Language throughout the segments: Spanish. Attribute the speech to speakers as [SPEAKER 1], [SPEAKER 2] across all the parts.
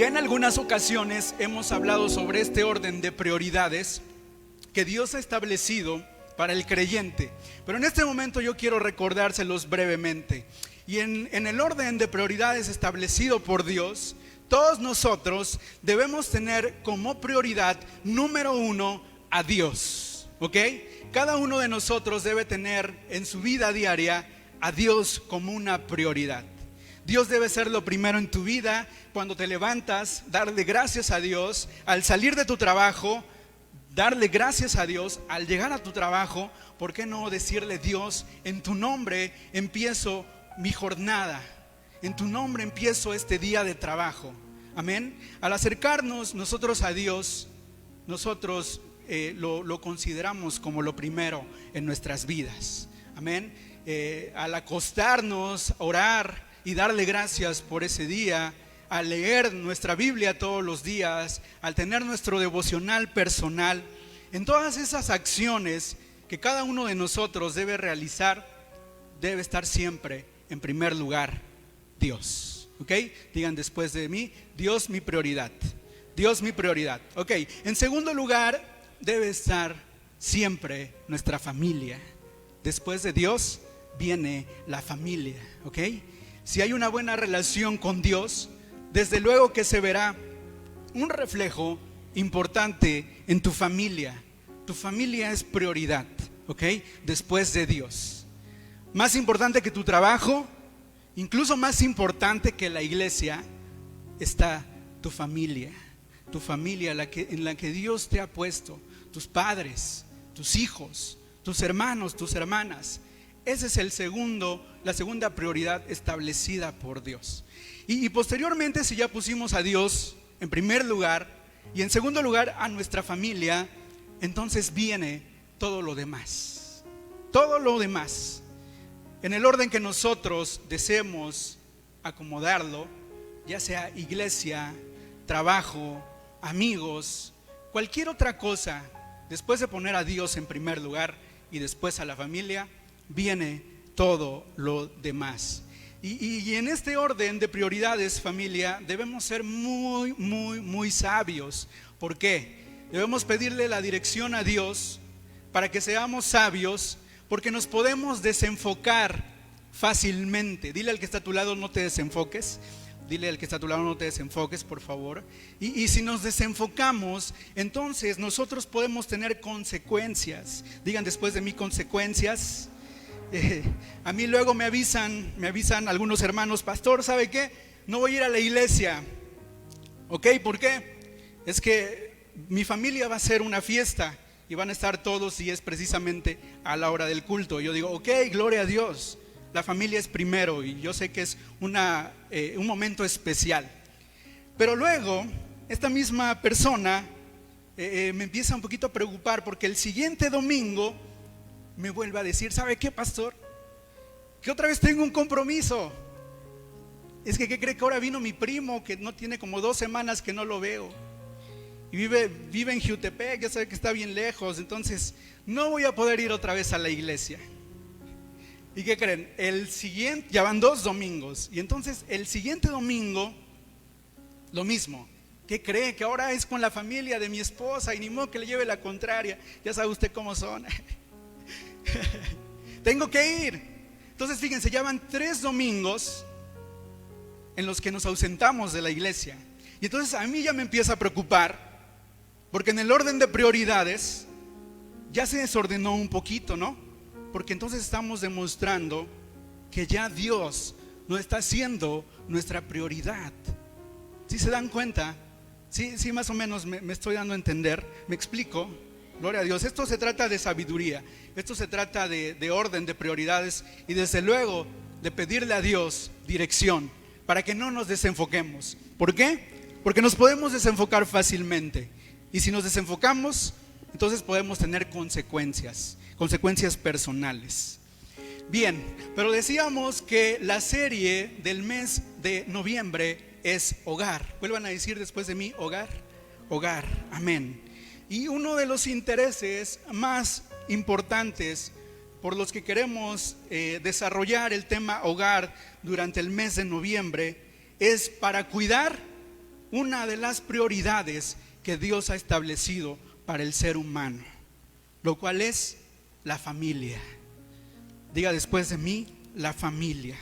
[SPEAKER 1] Ya en algunas ocasiones hemos hablado sobre este orden de prioridades que Dios ha establecido para el creyente, pero en este momento yo quiero recordárselos brevemente. Y en el orden de prioridades establecido por Dios, todos nosotros debemos tener como prioridad número uno a Dios, ¿ok? Cada uno de nosotros debe tener en su vida diaria a Dios como una prioridad. Dios debe ser lo primero en tu vida. Cuando te levantas, darle gracias a Dios. Al salir de tu trabajo, darle gracias a Dios. Al llegar a tu trabajo, ¿por qué no decirle: Dios, en tu nombre empiezo mi jornada, en tu nombre empiezo este día de trabajo? Amén. Al acercarnos nosotros a Dios, nosotros lo consideramos como lo primero en nuestras vidas. Amén. Al acostarnos, orar y darle gracias por ese día, al leer nuestra Biblia todos los días, al tener nuestro devocional personal, en todas esas acciones que cada uno de nosotros debe realizar, debe estar siempre en primer lugar Dios. ¿Ok? Digan después de mí: Dios mi prioridad. Dios mi prioridad. Ok. En segundo lugar debe estar siempre nuestra familia. Después de Dios viene la familia. ¿Ok? Si hay una buena relación con Dios, desde luego que se verá un reflejo importante en tu familia. Tu familia es prioridad, ¿ok? Después de Dios. Más importante que tu trabajo, incluso más importante que la iglesia, está tu familia. Tu familia en la que Dios te ha puesto. Tus padres, tus hijos, tus hermanos, tus hermanas. Ese es la segunda prioridad establecida por Dios. Y posteriormente, si ya pusimos a Dios en primer lugar y en segundo lugar a nuestra familia, entonces viene todo lo demás. Todo lo demás. En el orden que nosotros deseemos acomodarlo, ya sea iglesia, trabajo, amigos, cualquier otra cosa, después de poner a Dios en primer lugar y después a la familia, viene todo lo demás. Y en este orden de prioridades, familia, debemos ser muy sabios. ¿Por qué? Debemos pedirle la dirección a Dios para que seamos sabios, porque nos podemos desenfocar fácilmente. Dile al que está a tu lado: no te desenfoques. Dile al que está a tu lado: no te desenfoques, por favor. Y si nos desenfocamos, entonces nosotros podemos tener consecuencias. Digan después de mí: consecuencias. A mí luego me avisan algunos hermanos: pastor, ¿sabe qué? No voy a ir a la iglesia. ¿Ok? ¿Por qué? Es que mi familia va a hacer una fiesta y van a estar todos, y es precisamente a la hora del culto. Yo digo: ok, gloria a Dios, la familia es primero, y yo sé que es un momento especial. Pero luego esta misma persona me empieza un poquito a preocupar, porque el siguiente domingo me vuelve a decir: ¿sabe qué, pastor? Que otra vez tengo un compromiso. Es que, ¿qué cree? Que ahora vino mi primo, que no tiene como 2 semanas que no lo veo, y vive en Jutepec, ya sabe que está bien lejos, entonces no voy a poder ir otra vez a la iglesia. ¿Y qué creen? Ya van 2 domingos, y entonces el siguiente domingo lo mismo. ¿Qué cree? Que ahora es con la familia de mi esposa, y ni modo que le lleve la contraria. Ya sabe usted cómo son. Tengo que ir. Entonces fíjense, ya van 3 domingos en los que nos ausentamos de la iglesia. Y entonces a mí ya me empieza a preocupar, porque en el orden de prioridades ya se desordenó un poquito, ¿no? Porque entonces estamos demostrando que ya Dios no está siendo nuestra prioridad. ¿Sí se dan cuenta? Sí, más o menos me estoy dando a entender. ¿Me explico? Gloria a Dios. Esto se trata de sabiduría. Esto se trata de orden de prioridades, y desde luego de pedirle a Dios dirección para que no nos desenfoquemos. ¿Por qué? Porque nos podemos desenfocar fácilmente, y si nos desenfocamos, entonces podemos tener consecuencias personales. Bien, pero decíamos que la serie del mes de noviembre es hogar. Vuelvan a decir después de mí: hogar, hogar, amén. Y uno de los intereses más importantes por los que queremos desarrollar el tema hogar durante el mes de noviembre es para cuidar una de las prioridades que Dios ha establecido para el ser humano, lo cual es la familia. Diga después de mí, la familia.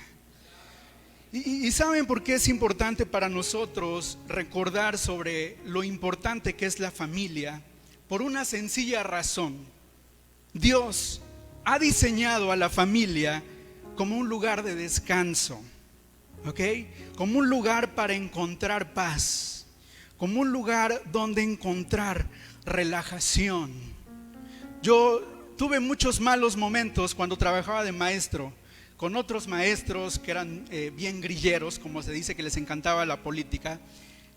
[SPEAKER 1] ¿Y saben por qué es importante para nosotros recordar sobre lo importante que es la familia? Por una sencilla razón. Dios ha diseñado a la familia como un lugar de descanso, ¿ok? Como un lugar para encontrar paz, como un lugar donde encontrar relajación. Yo tuve muchos malos momentos cuando trabajaba de maestro con otros maestros que eran bien grilleros, como se dice, que les encantaba la política,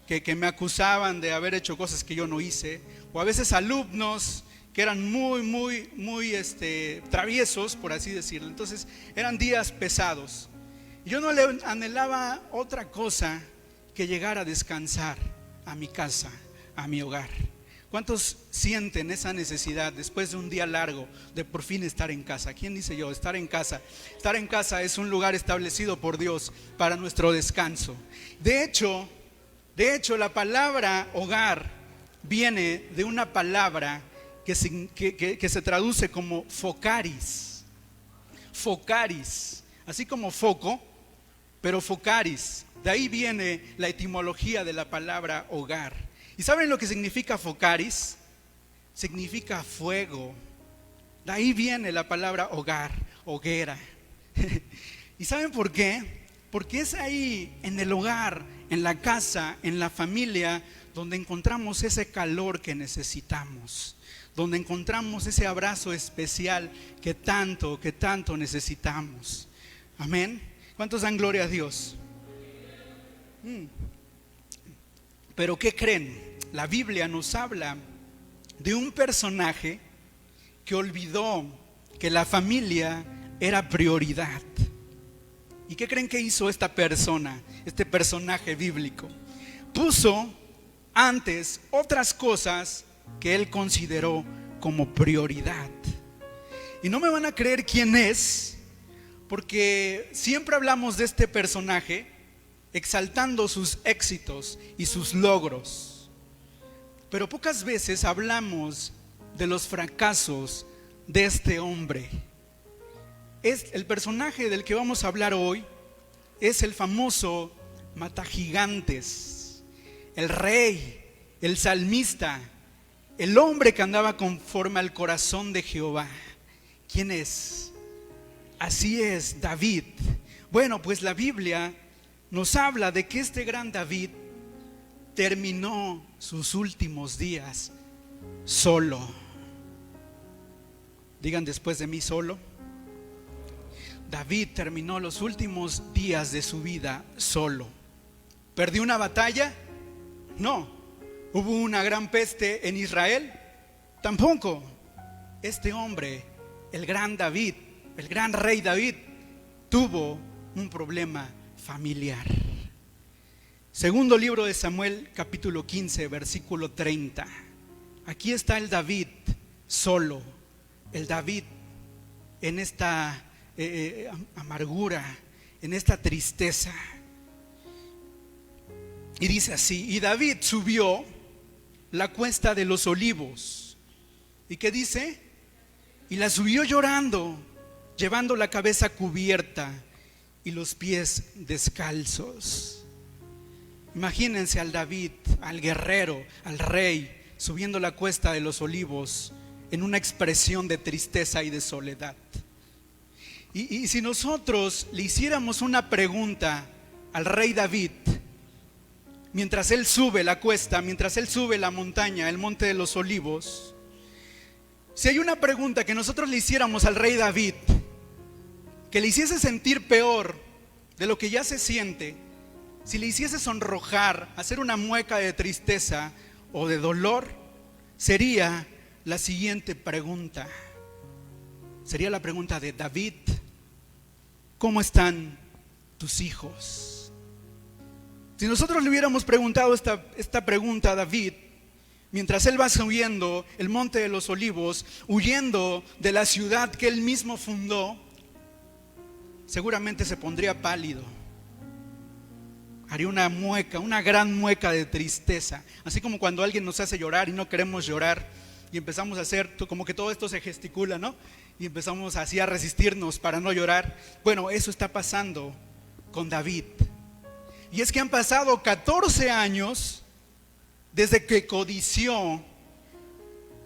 [SPEAKER 1] que me acusaban de haber hecho cosas que yo no hice, o a veces alumnos que eran muy traviesos, por así decirlo. Entonces eran días pesados. Yo no le anhelaba otra cosa que llegar a descansar a mi casa, a mi hogar. ¿Cuántos sienten esa necesidad después de un día largo de por fin estar en casa? ¿Quién dice yo? Estar en casa. Estar en casa es un lugar establecido por Dios para nuestro descanso. De hecho, la palabra hogar viene de una palabra que se traduce como focaris. Focaris, así como foco, pero focaris. De ahí viene la etimología de la palabra hogar. ¿Y saben lo que significa focaris? Significa fuego. De ahí viene la palabra hogar, hoguera. ¿Y saben por qué? Porque es ahí, en el hogar, en la casa, en la familia, donde encontramos ese calor que necesitamos, donde encontramos ese abrazo especial que tanto necesitamos. Amén. ¿Cuántos dan gloria a Dios? Pero ¿qué creen? La Biblia nos habla de un personaje que olvidó que la familia era prioridad. ¿Y qué creen que hizo esta persona, este personaje bíblico? Puso antes otras cosas que él consideró como prioridad. Y no me van a creer quién es, porque siempre hablamos de este personaje exaltando sus éxitos y sus logros, pero pocas veces hablamos de los fracasos de este hombre. El personaje del que vamos a hablar hoy es el famoso Matagigantes, el rey, el salmista, el hombre que andaba conforme al corazón de Jehová. ¿Quién es? Así es, David. Bueno, pues la Biblia nos habla de que este gran David terminó sus últimos días solo. Digan después de mí, solo. David terminó los últimos días de su vida solo. ¿Perdió una batalla? No. ¿Hubo una gran peste en Israel? Tampoco. Este hombre, el gran David, el gran rey David, tuvo un problema familiar. Segundo libro de Samuel, capítulo 15, versículo 30. Aquí está el David solo, el David en esta amargura, en esta tristeza. Y dice así: y David subió la cuesta de los olivos. ¿Y qué dice? Y la subió llorando, llevando la cabeza cubierta y los pies descalzos. Imagínense al David, al guerrero, al rey, subiendo la cuesta de los olivos en una expresión de tristeza y de soledad. Y si nosotros le hiciéramos una pregunta al rey David, mientras él sube la cuesta, mientras él sube la montaña, el monte de los olivos, si hay una pregunta que nosotros le hiciéramos al rey David, que le hiciese sentir peor de lo que ya se siente, si le hiciese sonrojar, hacer una mueca de tristeza o de dolor, sería la siguiente pregunta. Sería la pregunta de: David, ¿cómo están tus hijos? Si nosotros le hubiéramos preguntado esta pregunta a David, mientras él va subiendo el monte de los olivos, huyendo de la ciudad que él mismo fundó, seguramente se pondría pálido. haría una mueca, una gran mueca de tristeza. Así como cuando alguien nos hace llorar y no queremos llorar y empezamos a hacer como que todo esto se gesticula, ¿no? Y empezamos así a resistirnos para no llorar. Bueno, eso está pasando con David. Y es que han pasado 14 años desde que codició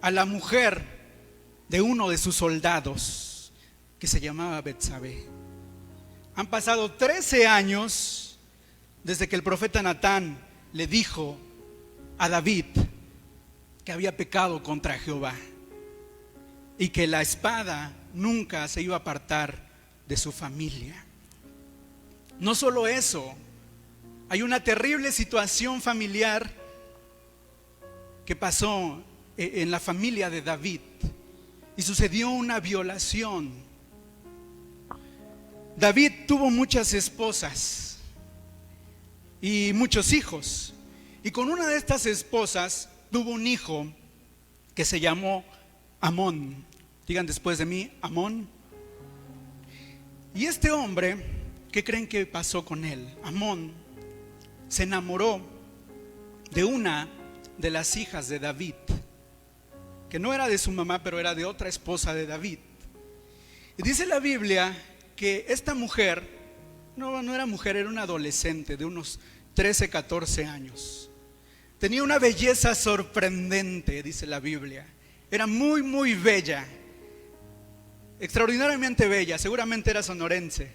[SPEAKER 1] a la mujer de uno de sus soldados, que se llamaba Betsabé. Han pasado 13 años desde que el profeta Natán le dijo a David que había pecado contra Jehová y que la espada nunca se iba a apartar de su familia. No solo eso, hay una terrible situación familiar que pasó en la familia de David y sucedió una violación. David tuvo muchas esposas y muchos hijos, y con una de estas esposas tuvo un hijo que se llamó Amón. Digan después de mí, Amón. Y este hombre, ¿qué creen que pasó con él? Amón se enamoró de una de las hijas de David, que no era de su mamá, pero era de otra esposa de David. Y dice la Biblia que esta mujer, no era mujer, era una adolescente de unos 13, 14 años. Tenía una belleza sorprendente, dice la Biblia. Era muy, muy bella, extraordinariamente bella, seguramente era sonorense.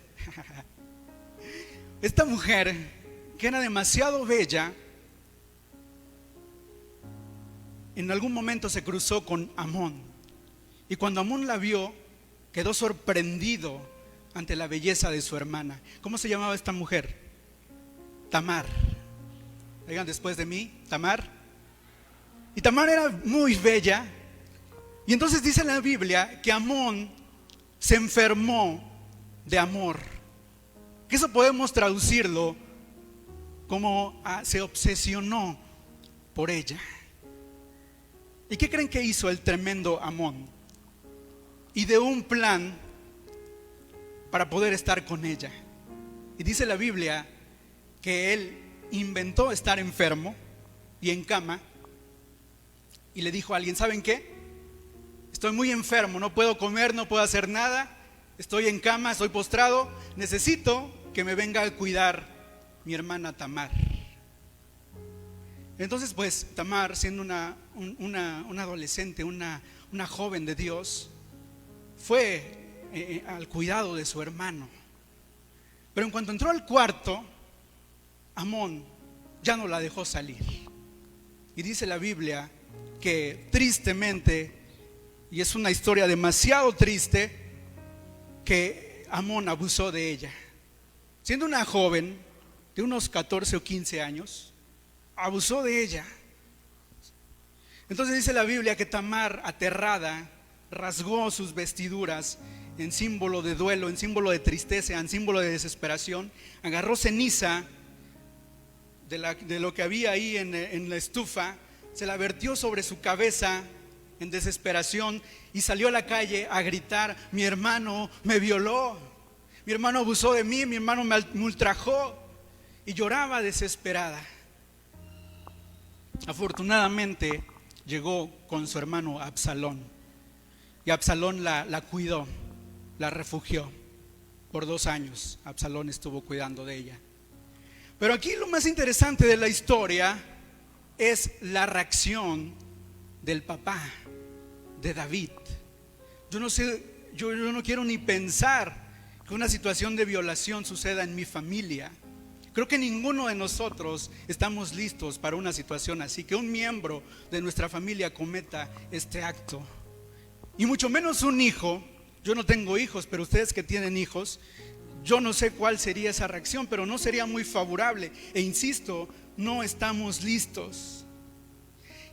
[SPEAKER 1] Esta mujer, que era demasiado bella, en algún momento se cruzó con Amón. Y cuando Amón la vio, quedó sorprendido ante la belleza de su hermana. ¿Cómo se llamaba esta mujer? Tamar. Digan después de mí, Tamar. Y Tamar era muy bella. Y entonces dice la Biblia que Amón se enfermó de amor. Que eso podemos traducirlo como se obsesionó por ella. ¿Y qué creen que hizo el tremendo Amón? Ideó un plan para poder estar con ella. Y dice la Biblia que él inventó estar enfermo y en cama, y le dijo a alguien: ¿saben qué? Estoy muy enfermo, no puedo comer, no puedo hacer nada, estoy en cama, estoy postrado, necesito que me venga a cuidar mi hermana Tamar. Entonces pues Tamar, siendo una adolescente, una joven de Dios, fue al cuidado de su hermano. Pero en cuanto entró al cuarto, Amón ya no la dejó salir. Y dice la Biblia que tristemente, y es una historia demasiado triste, que Amón abusó de ella. Siendo una joven de unos 14 o 15 años, abusó de ella. Entonces dice la Biblia que Tamar, aterrada, rasgó sus vestiduras en símbolo de duelo, en símbolo de tristeza, en símbolo de desesperación. Agarró ceniza de lo que había ahí en la estufa, se la vertió sobre su cabeza en desesperación y salió a la calle a gritar: mi hermano me violó, mi hermano abusó de mí, mi hermano me ultrajó. Y lloraba desesperada. Afortunadamente llegó con su hermano Absalón, y Absalón la cuidó, la refugió. Por 2 años Absalón estuvo cuidando de ella. Pero aquí lo más interesante de la historia es la reacción del papá de David. Yo no sé, yo no quiero ni pensar que una situación de violación suceda en mi familia. Creo que ninguno de nosotros estamos listos para una situación así, que un miembro de nuestra familia cometa este acto. Y mucho menos un hijo. Yo no tengo hijos, pero ustedes que tienen hijos, yo no sé cuál sería esa reacción, pero no sería muy favorable. E insisto, no estamos listos.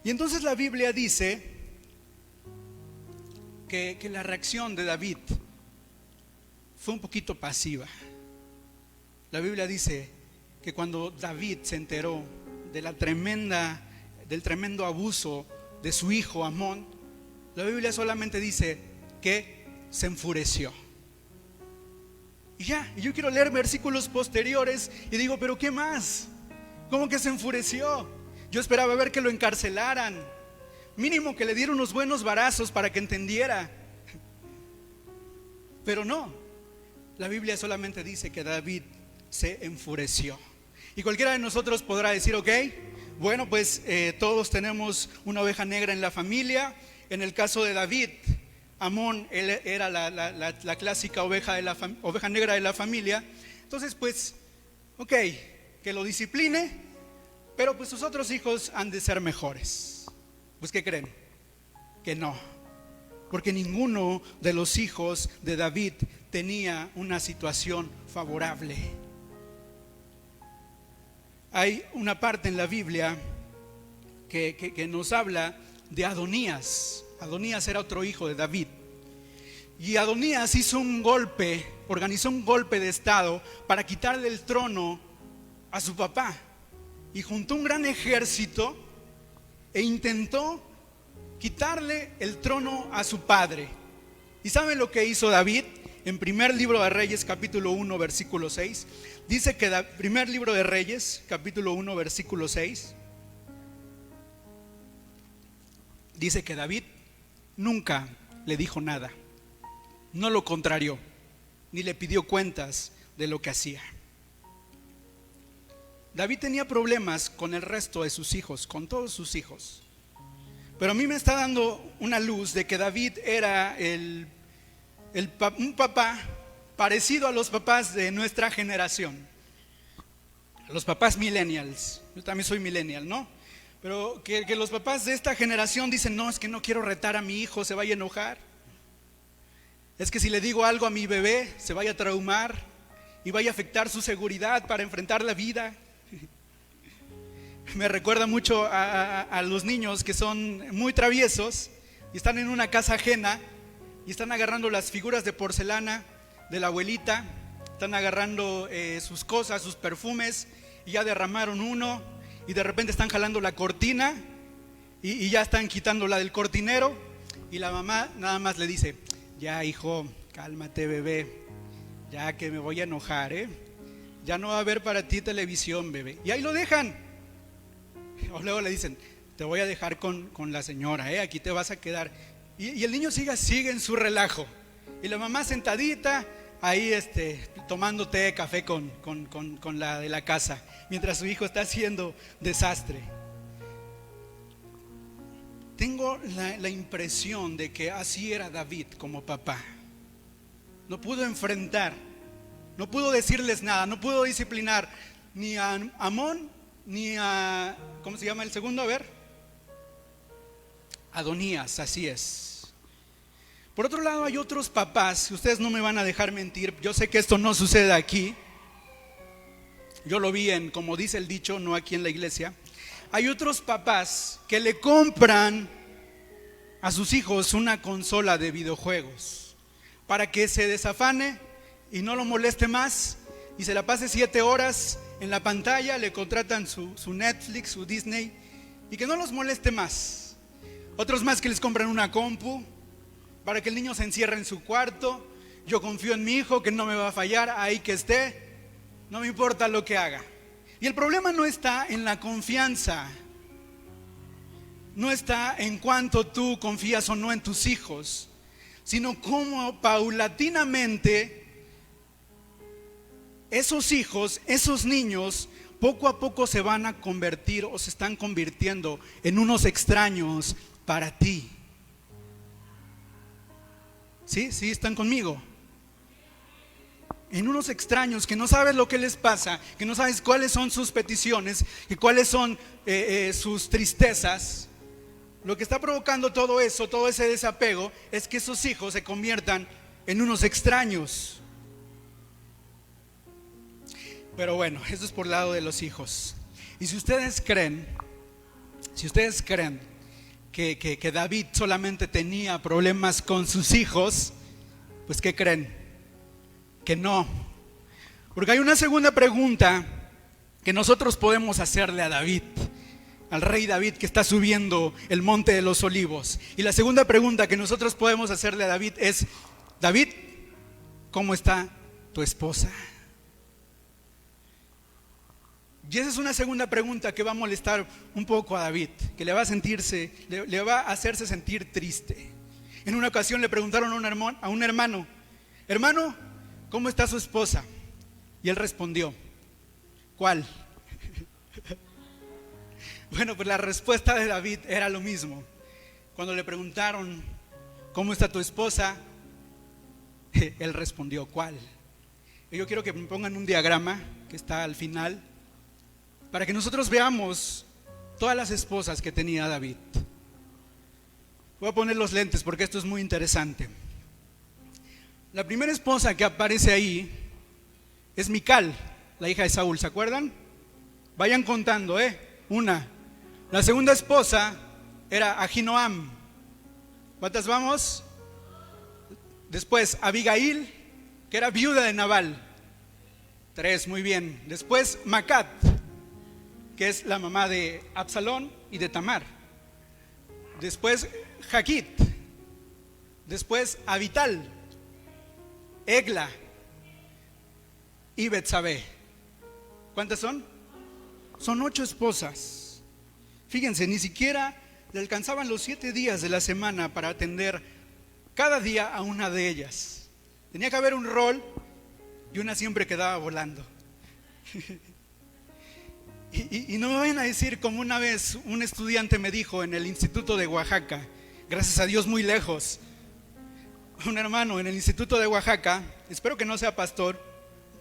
[SPEAKER 1] Y entonces la Biblia dice que la reacción de David fue un poquito pasiva. La Biblia dice que cuando David se enteró del tremendo abuso de su hijo Amón, la Biblia solamente dice que se enfureció. Y ya, y yo quiero leer versículos posteriores y digo, pero ¿qué más? ¿Cómo que se enfureció? Yo esperaba ver que lo encarcelaran, mínimo que le dieran unos buenos varazos para que entendiera. Pero no, la Biblia solamente dice que David se enfureció. Y cualquiera de nosotros podrá decir, ok, bueno, pues todos tenemos una oveja negra en la familia. En el caso de David, Amón, él era la clásica oveja negra de la familia. Entonces pues, ok, que lo discipline, pero pues sus otros hijos han de ser mejores. Pues ¿qué creen? Que no, porque ninguno de los hijos de David tenía una situación favorable. Hay una parte en la Biblia que nos habla de Adonías. Adonías era otro hijo de David. Y Adonías organizó un golpe de estado para quitarle el trono a su papá. Y juntó un gran ejército e intentó quitarle el trono a su padre. ¿Y saben lo que hizo David? En primer libro de Reyes, capítulo 1, versículo 6. Dice que, primer libro de Reyes, capítulo 1, versículo 6. Dice que David nunca le dijo nada, no lo contrarió, ni le pidió cuentas de lo que hacía. David tenía problemas con el resto de sus hijos, con todos sus hijos. Pero a mí me está dando una luz de que David era un papá parecido a los papás de nuestra generación, a los papás millennials. Yo también soy millennial, ¿no? Pero que los papás de esta generación dicen, no, es que no quiero retar a mi hijo, se vaya a enojar. Es que si le digo algo a mi bebé, se vaya a traumar y vaya a afectar su seguridad para enfrentar la vida. Me recuerda mucho a los niños que son muy traviesos y están en una casa ajena y están agarrando las figuras de porcelana de la abuelita, están agarrando sus cosas, sus perfumes, y ya derramaron uno, y de repente están jalando la cortina y ya están quitándola del cortinero, y la mamá nada más le dice, ya hijo, cálmate bebé, ya que me voy a enojar, ya no va a haber para ti televisión, bebé. Y ahí lo dejan. O luego le dicen, te voy a dejar con la señora, aquí te vas a quedar. Y el niño sigue en su relajo. Y la mamá sentadita ahí tomando té, café con la de la casa, mientras su hijo está haciendo desastre. Tengo la impresión de que así era David como papá. No pudo enfrentar, no pudo decirles nada, no pudo disciplinar ni a Amón ni a, ¿cómo se llama el segundo? A ver, Adonías, así es. Por otro lado hay otros papás, ustedes no me van a dejar mentir, yo sé que esto no sucede aquí, yo lo vi como dice el dicho, no aquí en la iglesia. Hay otros papás que le compran a sus hijos una consola de videojuegos para que se desafane y no lo moleste más y se la pase 7 horas en la pantalla, le contratan su Netflix, su Disney, y que no los moleste más. Otros más que les compran una compu para que el niño se encierre en su cuarto. Yo confío en mi hijo que no me va a fallar, ahí que esté, no me importa lo que haga. Y el problema no está en la confianza, no está en cuánto tú confías o no en tus hijos, sino cómo paulatinamente esos hijos, esos niños, poco a poco se van a convertir o se están convirtiendo en unos extraños para ti. ¿Sí? ¿Sí están conmigo? En unos extraños que no sabes lo que les pasa, que no sabes cuáles son sus peticiones y cuáles son sus tristezas. Lo que está provocando todo eso, todo ese desapego, es que esos hijos se conviertan en unos extraños. Pero bueno, eso es por el lado de los hijos. Y si ustedes creen que David solamente tenía problemas con sus hijos, pues ¿qué creen? Que no. Porque hay una segunda pregunta que nosotros podemos hacerle a David, al rey David que está subiendo el monte de los olivos. Y la segunda pregunta que nosotros podemos hacerle a David es: David, ¿cómo está tu esposa? Y esa es una segunda pregunta que va a molestar un poco a David, que le va a hacerse sentir triste. En una ocasión le preguntaron a un hermano, hermano, ¿cómo está su esposa? Y él respondió, ¿cuál? Bueno, pues la respuesta de David era lo mismo. Cuando le preguntaron, ¿cómo está tu esposa? Él respondió, ¿cuál? Y yo quiero que me pongan un diagrama que está al final, para que nosotros veamos todas las esposas que tenía David. Voy a poner los lentes porque esto es muy interesante. La primera esposa que aparece ahí es Mical, la hija de Saúl, ¿se acuerdan? Vayan contando, una. La segunda esposa era Ahinoam. ¿Cuántas vamos? Después Abigail, que era viuda de Nabal. 3, muy bien. Después Macat, que es la mamá de Absalón y de Tamar. Después Jaquit. Después Abital, Egla y Betsabé. ¿Cuántas son? Son 8 esposas. Fíjense, ni siquiera le alcanzaban los 7 días de la semana para atender cada día a una de ellas. Tenía que haber un rol y una siempre quedaba volando. Y no me vayan a decir como una vez un estudiante me dijo en el Instituto de Oaxaca, gracias a Dios muy lejos, un hermano en el Instituto de Oaxaca, espero que no sea pastor,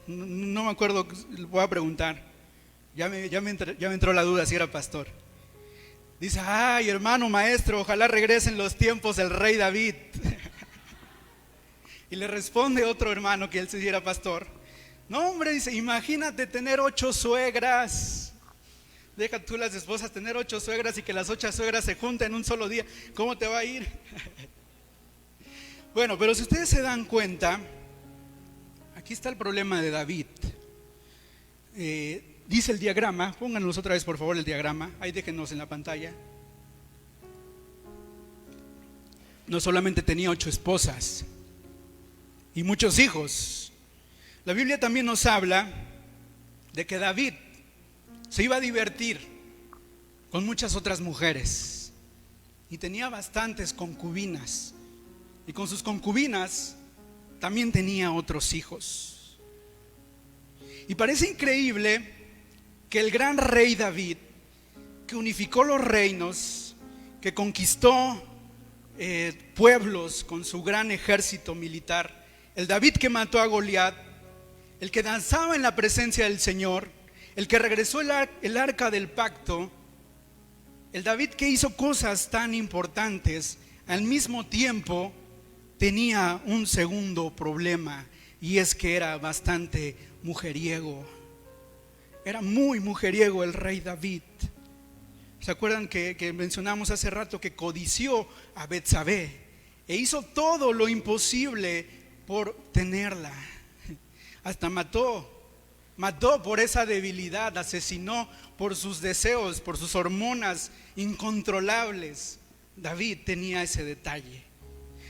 [SPEAKER 1] no me acuerdo, voy a preguntar, ya me entró la duda si era pastor. Dice, ay hermano maestro, ojalá regresen los tiempos del rey David. Y le responde otro hermano que él sí era pastor, no hombre, dice, imagínate tener 8 suegras. Deja tú las esposas, tener 8 suegras y que las 8 suegras se junten en un solo día, ¿cómo te va a ir? Bueno, pero si ustedes se dan cuenta, aquí está el problema de David. Dice el diagrama, pónganos otra vez por favor el diagrama, ahí déjenos en la pantalla. No solamente tenía 8 esposas y muchos hijos. La Biblia también nos habla de que David se iba a divertir con muchas otras mujeres y tenía bastantes concubinas, y con sus concubinas también tenía otros hijos. Y parece increíble que el gran rey David, que unificó los reinos, que conquistó pueblos con su gran ejército militar, el David que mató a Goliat, el que danzaba en la presencia del Señor, el que regresó el arca del pacto, el David que hizo cosas tan importantes, al mismo tiempo tenía un segundo problema, y es que era bastante mujeriego. Era muy mujeriego el rey David. ¿Se acuerdan que mencionamos hace rato que codició a Betsabé e hizo todo lo imposible por tenerla? Hasta mató por esa debilidad, asesinó por sus deseos, por sus hormonas incontrolables. David tenía ese detalle.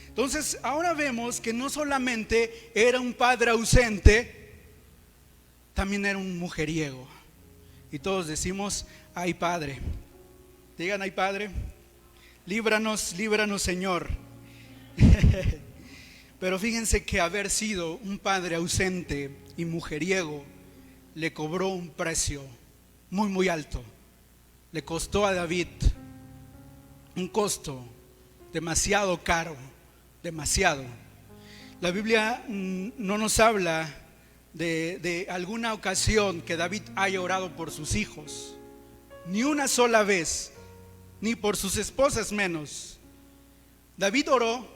[SPEAKER 1] Entonces ahora vemos que no solamente era un padre ausente, también era un mujeriego. Y todos decimos, ay Padre. Digan, ay Padre, líbranos, líbranos Señor. Pero fíjense que haber sido un padre ausente y mujeriego le cobró un precio muy muy alto. Le costó a David un costo demasiado caro, demasiado. La Biblia no nos habla de alguna ocasión que David haya orado por sus hijos, ni una sola vez, ni por sus esposas menos. David oró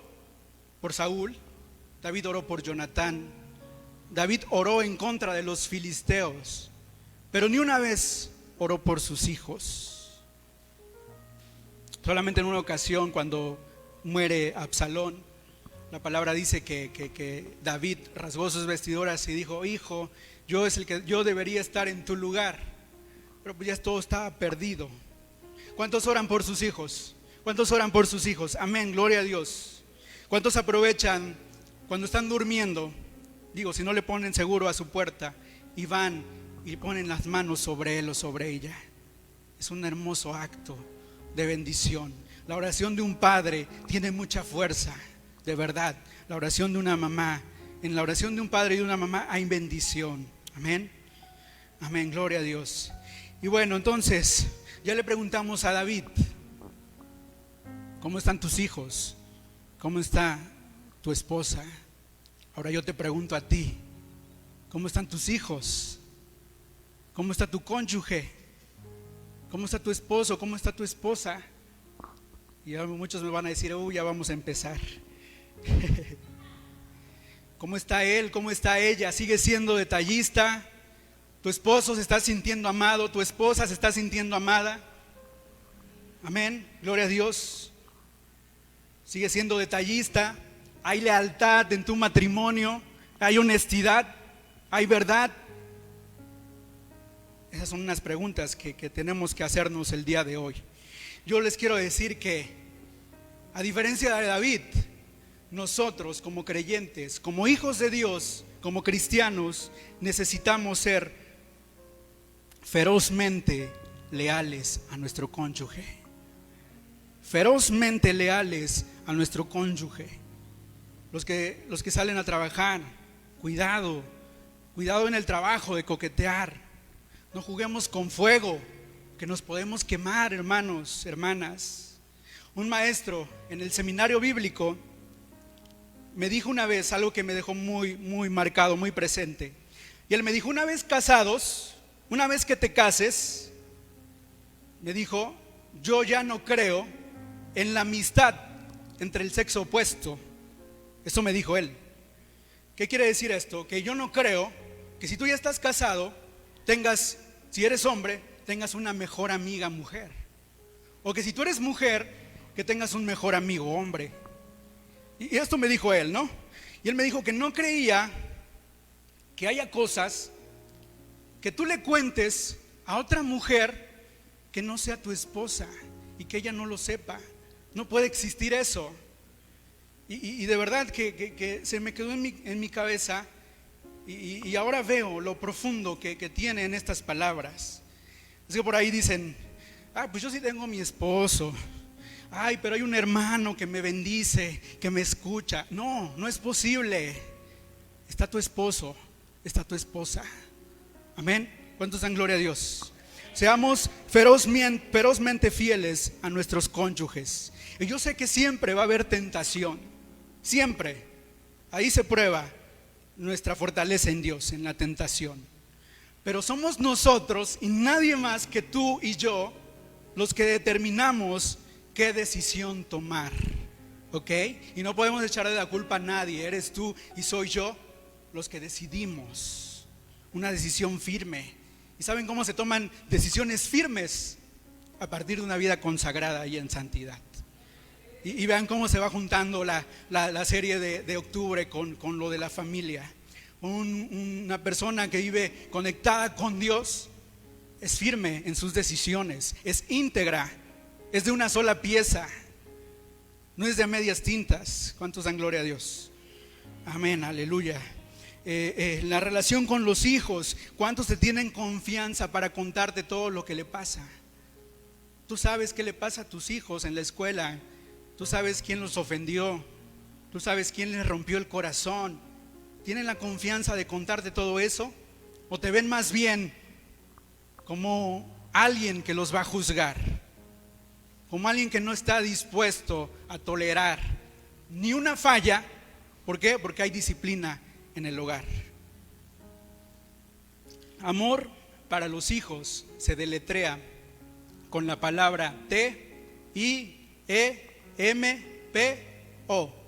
[SPEAKER 1] por Saúl, David oró por Jonatán, David oró en contra de los filisteos, pero ni una vez oró por sus hijos. Solamente en una ocasión, cuando muere Absalón, la palabra dice que David rasgó sus vestiduras y dijo, hijo, yo debería estar en tu lugar, pero pues ya todo estaba perdido. ¿Cuántos oran por sus hijos? ¿Cuántos oran por sus hijos? Amén, gloria a Dios. ¿Cuántos aprovechan cuando están durmiendo Digo, si no le ponen seguro a su puerta y van y ponen las manos sobre él o sobre ella. Es un hermoso acto de bendición. La oración de un padre tiene mucha fuerza, de verdad. La oración de una mamá, en la oración de un padre y de una mamá hay bendición. Amén. Amén, gloria a Dios. Y bueno, entonces, ya le preguntamos a David, ¿cómo están tus hijos? ¿Cómo está tu esposa? Ahora yo te pregunto a ti, ¿cómo están tus hijos? ¿Cómo está tu cónyuge? ¿Cómo está tu esposo? ¿Cómo está tu esposa? Y muchos me van a decir, ya vamos a empezar. ¿Cómo está él? ¿Cómo está ella? ¿Sigue siendo detallista? ¿Tu esposo se está sintiendo amado? ¿Tu esposa se está sintiendo amada? Amén, gloria a Dios. ¿Sigue siendo detallista? ¿Hay lealtad en tu matrimonio? ¿Hay honestidad? ¿Hay verdad? Esas son unas preguntas que tenemos que hacernos el día de hoy. Yo les quiero decir que, a diferencia de David, nosotros como creyentes, como hijos de Dios, como cristianos, necesitamos ser ferozmente leales a nuestro cónyuge. Ferozmente leales a nuestro cónyuge. Los que salen a trabajar, cuidado en el trabajo de coquetear. No juguemos con fuego, que nos podemos quemar, hermanos, hermanas. Un maestro en el seminario bíblico me dijo una vez algo que me dejó muy, muy marcado, muy presente. Y él me dijo, una vez casados, una vez que te cases, me dijo, yo ya no creo en la amistad entre el sexo opuesto. Eso me dijo él. ¿Qué quiere decir esto? Que yo no creo que si tú ya estás casado, tengas, si eres hombre, tengas una mejor amiga mujer. O que si tú eres mujer, que tengas un mejor amigo hombre. Y esto me dijo él, ¿no? Y él me dijo que no creía que haya cosas que tú le cuentes a otra mujer que no sea tu esposa y que ella no lo sepa. No puede existir eso. Y de verdad que se me quedó en mi cabeza y ahora veo lo profundo que tiene en estas palabras. Es que por ahí dicen, pues yo sí tengo mi esposo. Pero hay un hermano que me bendice, que me escucha. No, no es posible. Está tu esposo, está tu esposa. Amén. ¿Cuántos dan gloria a Dios? Seamos ferozmente fieles a nuestros cónyuges. Y yo sé que siempre va a haber tentación. Siempre. Ahí se prueba nuestra fortaleza en Dios, en la tentación. Pero somos nosotros y nadie más que tú y yo los que determinamos qué decisión tomar. ¿Ok? Y no podemos echarle la culpa a nadie. Eres tú y soy yo los que decidimos una decisión firme. ¿Y saben cómo se toman decisiones firmes? A partir de una vida consagrada y en santidad. Y vean cómo se va juntando la serie de octubre con lo de la familia. Una persona que vive conectada con Dios es firme en sus decisiones, es íntegra, es de una sola pieza, no es de medias tintas. ¿Cuántos dan gloria a Dios? Amén, aleluya. La relación con los hijos, ¿cuántos te tienen confianza para contarte todo lo que le pasa? Tú sabes qué le pasa a tus hijos en la escuela. Tú sabes quién los ofendió. Tú sabes quién les rompió el corazón. ¿Tienen la confianza de contarte todo eso? ¿O te ven más bien como alguien que los va a juzgar? Como alguien que no está dispuesto a tolerar ni una falla. ¿Por qué? Porque hay disciplina en el hogar. Amor para los hijos se deletrea con la palabra T-I-E-M-P-O.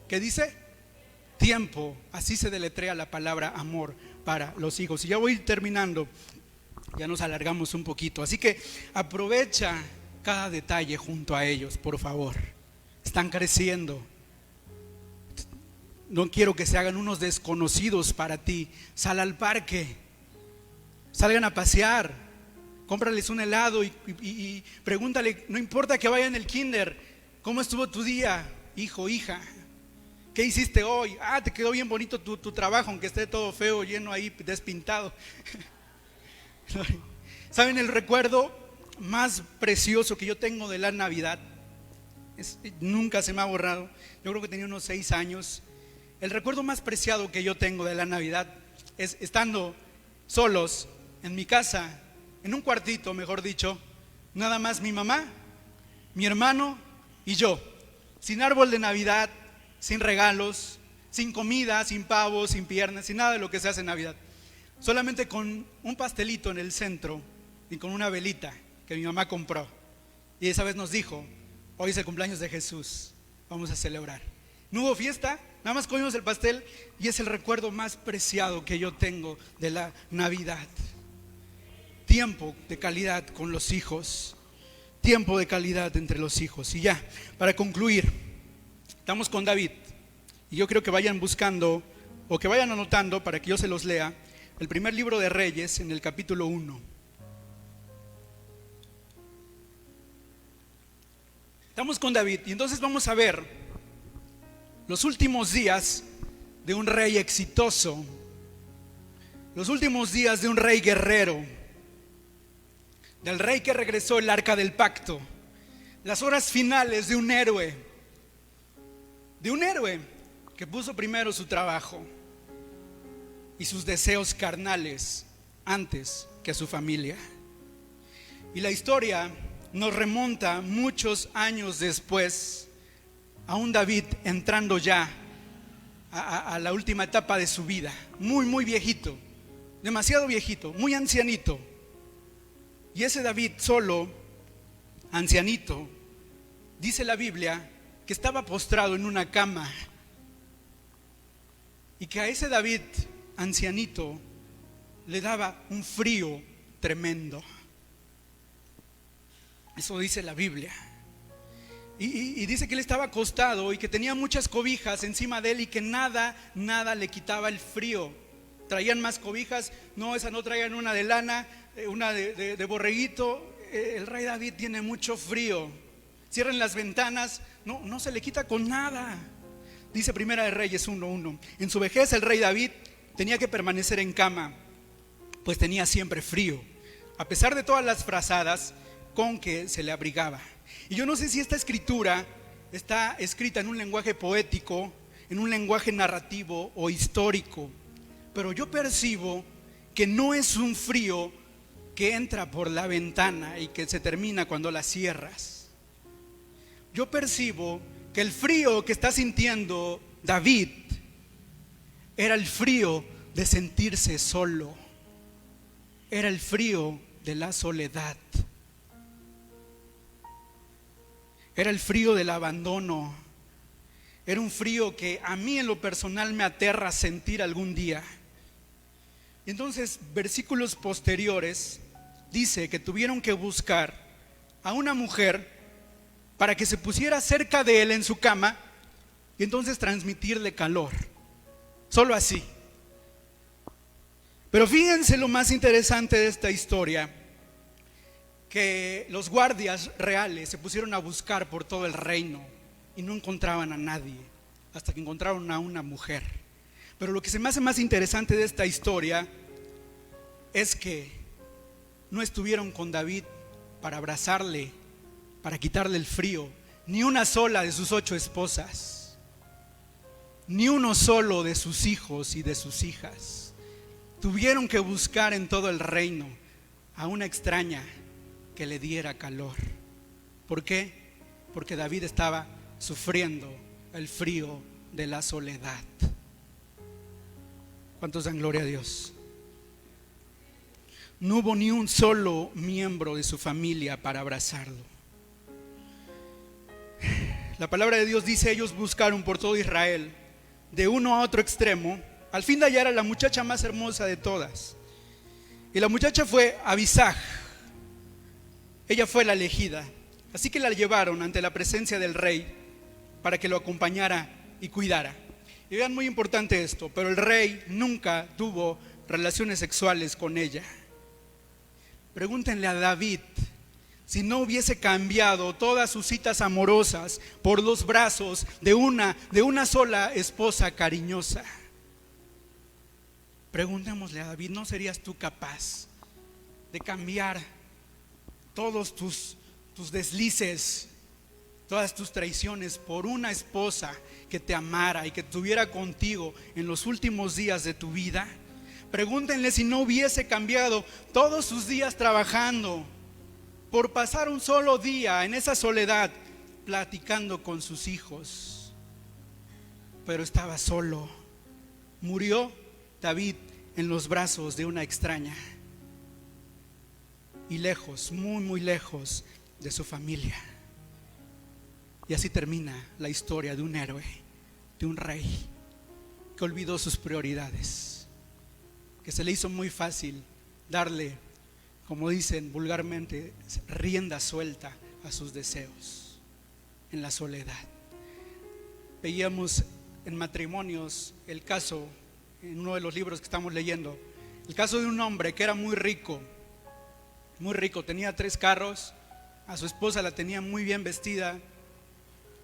[SPEAKER 1] ¿Qué dice? Tiempo. Así se deletrea la palabra amor para los hijos. Y ya voy terminando, ya nos alargamos un poquito. Así que aprovecha cada detalle junto a ellos, por favor. Están creciendo. No quiero que se hagan unos desconocidos para ti. Sal al parque, salgan a pasear, cómprales un helado y pregúntale, no importa que vayan al kinder, ¿cómo estuvo tu día, hijo, hija? ¿Qué hiciste hoy? Te quedó bien bonito tu trabajo, aunque esté todo feo, lleno ahí, despintado. ¿Saben el recuerdo más precioso que yo tengo de la Navidad? Nunca se me ha borrado. Yo creo que tenía unos 6 años. El recuerdo más preciado que yo tengo de la Navidad es estando solos en mi casa, en un cuartito, mejor dicho, nada más mi mamá, mi hermano y yo, sin árbol de Navidad, sin regalos, sin comida, sin pavos, sin piernas, sin nada de lo que se hace en Navidad. Solamente con un pastelito en el centro y con una velita que mi mamá compró. Y esa vez nos dijo: hoy es el cumpleaños de Jesús, vamos a celebrar. No hubo fiesta, nada más comimos el pastel, y es el recuerdo más preciado que yo tengo de la Navidad. Tiempo de calidad con los hijos, tiempo de calidad entre los hijos. Y ya, para concluir, estamos con David, y yo creo que vayan buscando o que vayan anotando para que yo se los lea. El primer libro de Reyes, en el capítulo 1. Estamos con David, y entonces vamos a ver los últimos días de un rey exitoso, los últimos días de un rey guerrero, del rey que regresó el arca del pacto, las horas finales de un héroe que puso primero su trabajo y sus deseos carnales antes que a su familia. Y la historia nos remonta muchos años después a un David entrando ya a la última etapa de su vida, muy viejito, demasiado viejito, muy ancianito. Y ese David solo, ancianito, dice la Biblia que estaba postrado en una cama, y que a ese David ancianito le daba un frío tremendo. Eso dice la Biblia. Y dice que él estaba acostado y que tenía muchas cobijas encima de él, y que nada le quitaba el frío. Traían más cobijas, no, esa no traían una de lana, una de borreguito. El rey David tiene mucho frío. Cierren las ventanas, no se le quita con nada. Dice Primera de Reyes 1:1. En su vejez el rey David tenía que permanecer en cama, pues tenía siempre frío, a pesar de todas las frazadas con que se le abrigaba. Y yo no sé si esta escritura está escrita en un lenguaje poético, en un lenguaje narrativo o histórico, pero yo percibo que no es un frío que entra por la ventana y que se termina cuando la cierras. Yo percibo que el frío que está sintiendo David era el frío de sentirse solo, era el frío de la soledad, era el frío del abandono, era un frío que a mí en lo personal me aterra sentir algún día. Y entonces, versículos posteriores dice que tuvieron que buscar a una mujer para que se pusiera cerca de él en su cama y entonces transmitirle calor, solo así. Pero fíjense lo más interesante de esta historia, que los guardias reales se pusieron a buscar por todo el reino y no encontraban a nadie, hasta que encontraron a una mujer. Pero lo que se me hace más interesante de esta historia es que no estuvieron con David para abrazarle, para quitarle el frío, ni una sola de sus 8 esposas, ni uno solo de sus hijos y de sus hijas. Tuvieron que buscar en todo el reino a una extraña que le diera calor. ¿Por qué? Porque David estaba sufriendo el frío de la soledad. ¿Cuántos dan gloria a Dios? No hubo ni un solo miembro de su familia para abrazarlo. La palabra de Dios dice: ellos buscaron por todo Israel, de uno a otro extremo, al fin de hallar a la muchacha más hermosa de todas. Y la muchacha fue Abisag. Ella fue la elegida. Así que la llevaron ante la presencia del rey para que lo acompañara y cuidara. Y vean, muy importante esto, pero el rey nunca tuvo relaciones sexuales con ella. Pregúntenle a David si no hubiese cambiado todas sus citas amorosas por los brazos de una sola esposa cariñosa? Preguntémosle a David, ¿no serías tú capaz de cambiar todos tus deslices, todas tus traiciones por una esposa que te amara y que estuviera contigo en los últimos días de tu vida? Pregúntenle si no hubiese cambiado todos sus días trabajando por pasar un solo día en esa soledad platicando con sus hijos. Pero estaba solo. Murió David en los brazos de una extraña y lejos, muy muy lejos de su familia. Y así termina la historia de un héroe, de un rey que olvidó sus prioridades, que se le hizo muy fácil darle, como dicen vulgarmente, rienda suelta a sus deseos en la soledad. Veíamos en Matrimonios el caso, en uno de los libros que estamos leyendo, el caso de un hombre que era muy rico, tenía 3 carros, a su esposa la tenía muy bien vestida,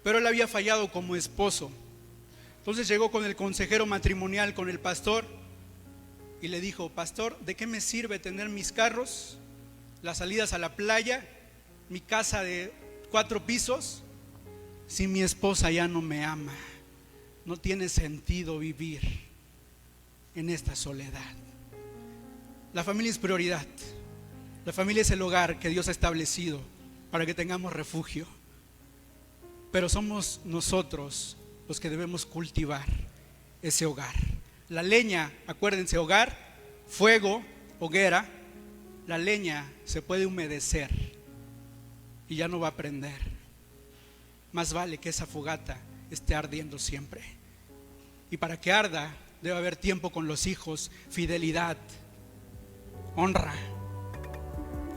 [SPEAKER 1] pero él había fallado como esposo. Entonces llegó con el consejero matrimonial, con el pastor, y le dijo: pastor, ¿de qué me sirve tener mis carros, las salidas a la playa, mi casa de 4 pisos, si mi esposa ya no me ama? No tiene sentido vivir en esta soledad. La familia es prioridad. La familia es el hogar que Dios ha establecido para que tengamos refugio. Pero somos nosotros los que debemos cultivar ese hogar. La leña, acuérdense, hogar, fuego, hoguera. La leña se puede humedecer y ya no va a prender. Más vale que esa fogata esté ardiendo siempre. Y para que arda debe haber tiempo con los hijos, fidelidad, honra,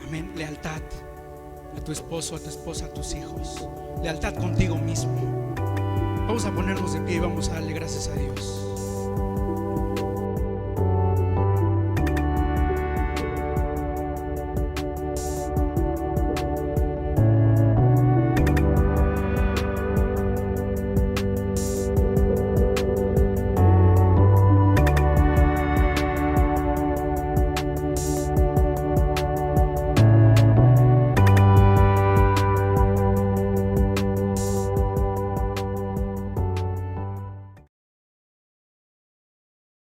[SPEAKER 1] amén, lealtad a tu esposo, a tu esposa, a tus hijos, lealtad contigo mismo. Vamos a ponernos de pie y vamos a darle gracias a Dios.